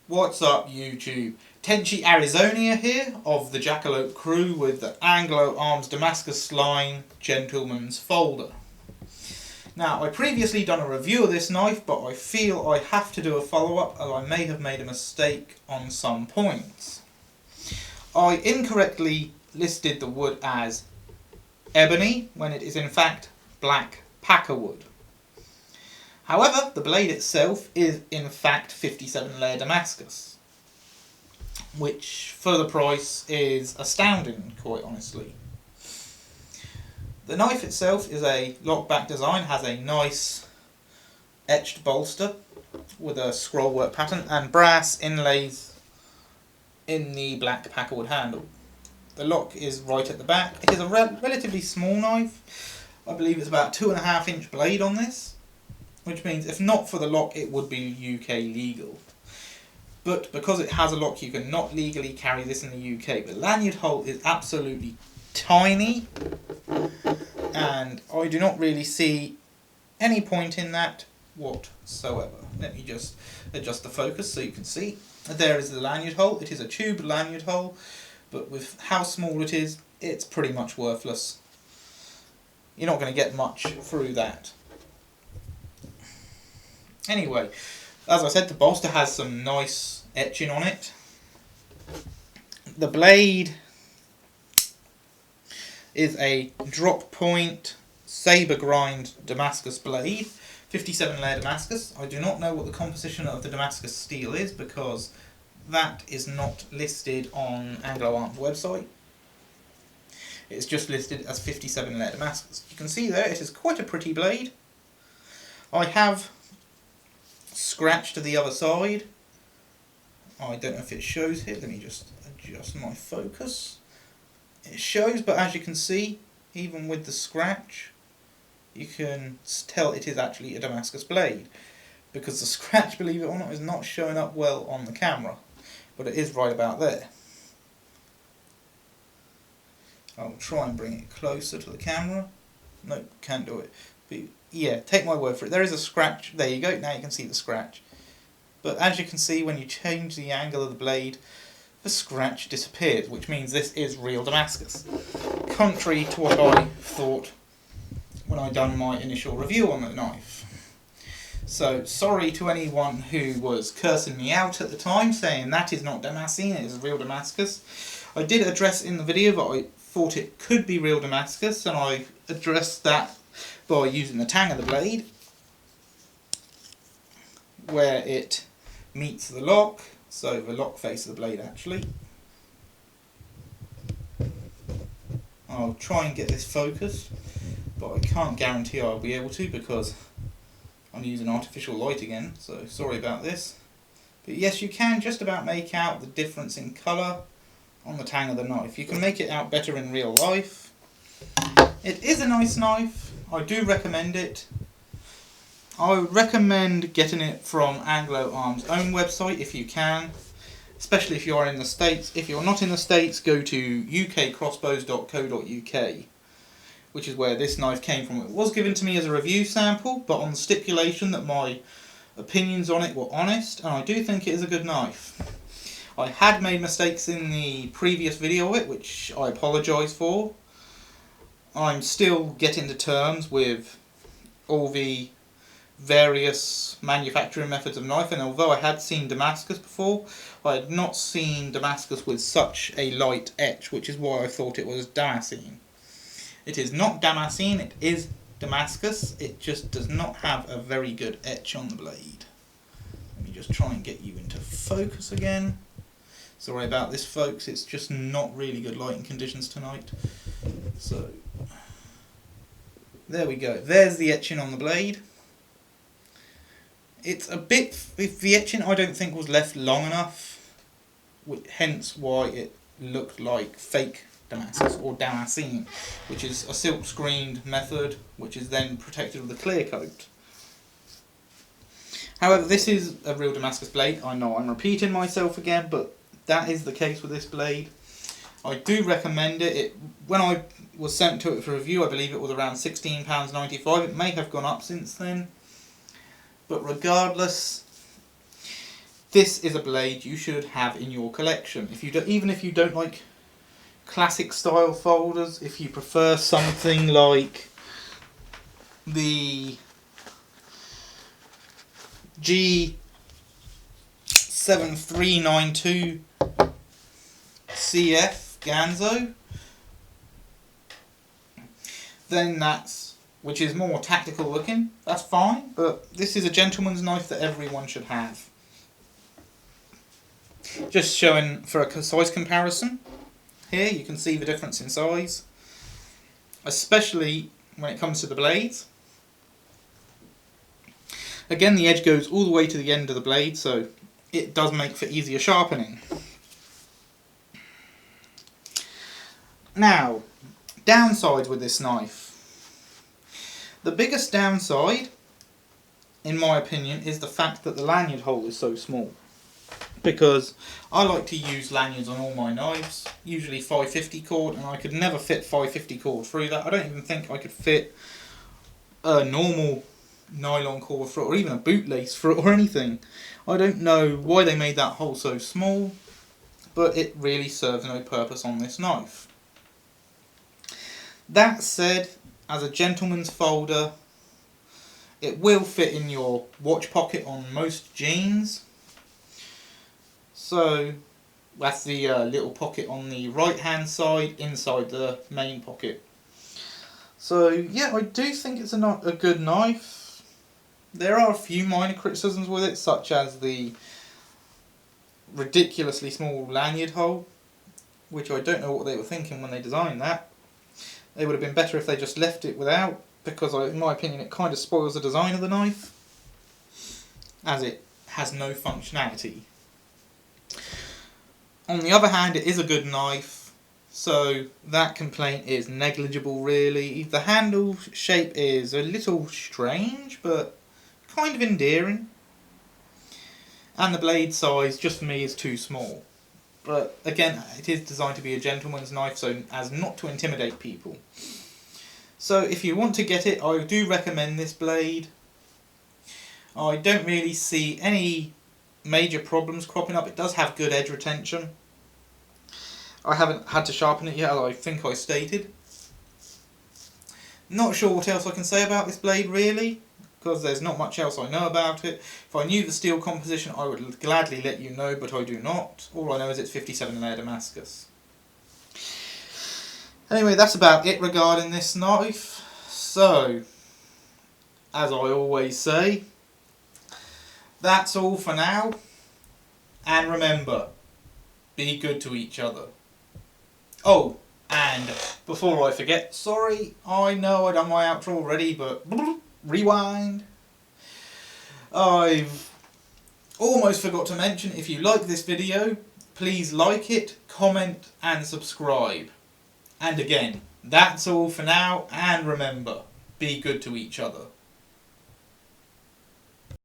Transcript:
What's up, YouTube? Tenchi Arizonia here of the Dracolope crew with the Anglo Arms Damascus line Gentleman's Folder. Now, I previously done a review of this knife, but I feel I have to do a follow-up as I may have made a mistake on some points. I incorrectly listed the wood as ebony when it is in fact black packer wood. However, the blade itself is in fact 57 layer Damascus, which for the price is astounding, quite honestly. The knife itself is a lockback design, has a nice etched bolster with a scrollwork pattern and brass inlays in the black packerwood handle. The lock is right at the back. It is a relatively small knife. I believe it's about 2.5 inch blade on this, which means if not for the lock it would be UK legal. But because it has a lock you cannot legally carry this in the UK. The lanyard hole is absolutely tiny and I do not really see any point in that whatsoever. Let me just adjust the focus so you can see. There is the lanyard hole. It is a tube lanyard hole, but with how small it is, it's pretty much worthless. You're not going to get much through that. Anyway, as I said, the bolster has some nice etching on it. The blade is a drop point sabre grind Damascus blade, 57 layer Damascus. I do not know what the composition of the Damascus steel is because that is not listed on Anglo Arms website. It's just listed as 57 layer Damascus. You can see there it is quite a pretty blade. I have scratch to the other side. I don't know if it shows here. Let me just adjust my focus. It shows, but as you can see, even with the scratch, you can tell it is actually a Damascus blade, because the scratch, believe it or not, is not showing up well on the camera, but it is right about there. I'll try and bring it closer to the camera. Nope, can't do it. But yeah, take my word for it. There is a scratch. There you go. Now you can see the scratch. But as you can see, when you change the angle of the blade, the scratch disappears, which means this is real Damascus. Contrary to what I thought when I done my initial review on the knife. So, sorry to anyone who was cursing me out at the time, saying that is not Damascene, it is real Damascus. I did address in the video that I thought it could be real Damascus, and I addressed that by using the tang of the blade where it meets the lock, so the lock face of the blade actually. I'll try and get this focused, but I can't guarantee I'll be able to because I'm using artificial light again, so sorry about this. But yes, you can just about make out the difference in colour on the tang of the knife. You can make it out better in real life. It is a nice knife. I do recommend it. I would recommend getting it from Anglo Arms' own website if you can, especially if you are in the States. If you're not in the States, go to ukcrossbows.co.uk, which is where this knife came from. It was given to me as a review sample, but on the stipulation that my opinions on it were honest, and I do think it is a good knife. I had made mistakes in the previous video of it, which I apologise for. I'm still getting to terms with all the various manufacturing methods of knife, and although I had seen Damascus before, I had not seen Damascus with such a light etch, which is why I thought it was Damascene. It is not Damascene, it is Damascus, it just does not have a very good etch on the blade. Let me just try and get you into focus again. Sorry about this, folks, it's just not really good lighting conditions tonight. So, there we go, there's the etching on the blade. It's a bit, if the etching I don't think was left long enough, hence why it looked like fake Damascus or Damascene, which is a silk screened method which is then protected with a clear coat. However, this is a real Damascus blade. I know I'm repeating myself again, but that is the case with this blade. I do recommend it. When I was sent to it for review, I believe it was around £16.95. It may have gone up since then. But regardless, this is a blade you should have in your collection. If you do, even if you don't like classic style folders, if you prefer something like the G7392 CF Ganzo, then which is more tactical looking, that's fine, but this is a gentleman's knife that everyone should have. Just showing for a size comparison, here you can see the difference in size, especially when it comes to the blades. Again, the edge goes all the way to the end of the blade, so it does make for easier sharpening. Now, downsides with this knife. The biggest downside, in my opinion, is the fact that the lanyard hole is so small. Because I like to use lanyards on all my knives, usually 550 cord, and I could never fit 550 cord through that. I don't even think I could fit a normal nylon cord through it, or even a bootlace through it, or anything. I don't know why they made that hole so small, but it really serves no purpose on this knife. That said, as a gentleman's folder, it will fit in your watch pocket on most jeans. So that's the little pocket on the right hand side inside the main pocket. So yeah, I do think it's a good knife. There are a few minor criticisms with it, such as the ridiculously small lanyard hole, which I don't know what they were thinking when they designed that. It would have been better if they just left it without, because in my opinion it kind of spoils the design of the knife, as it has no functionality. On the other hand, it is a good knife, so that complaint is negligible really. The handle shape is a little strange, but kind of endearing. And the blade size, just for me, is too small. But again, it is designed to be a gentleman's knife, so as not to intimidate people. So if you want to get it, I do recommend this blade. I don't really see any major problems cropping up. It does have good edge retention. I haven't had to sharpen it yet, as I think I stated. Not sure what else I can say about this blade really, because there's not much else I know about it. If I knew the steel composition, I would gladly let you know, but I do not. All I know is it's 57 layer Damascus. Anyway, that's about it regarding this knife. So, as I always say, that's all for now. And remember, be good to each other. Oh, and before I forget, sorry, I know I've done my outro already, but rewind. I've almost forgot to mention, if you like this video, please like it, comment and subscribe. And again, that's all for now, and remember, be good to each other.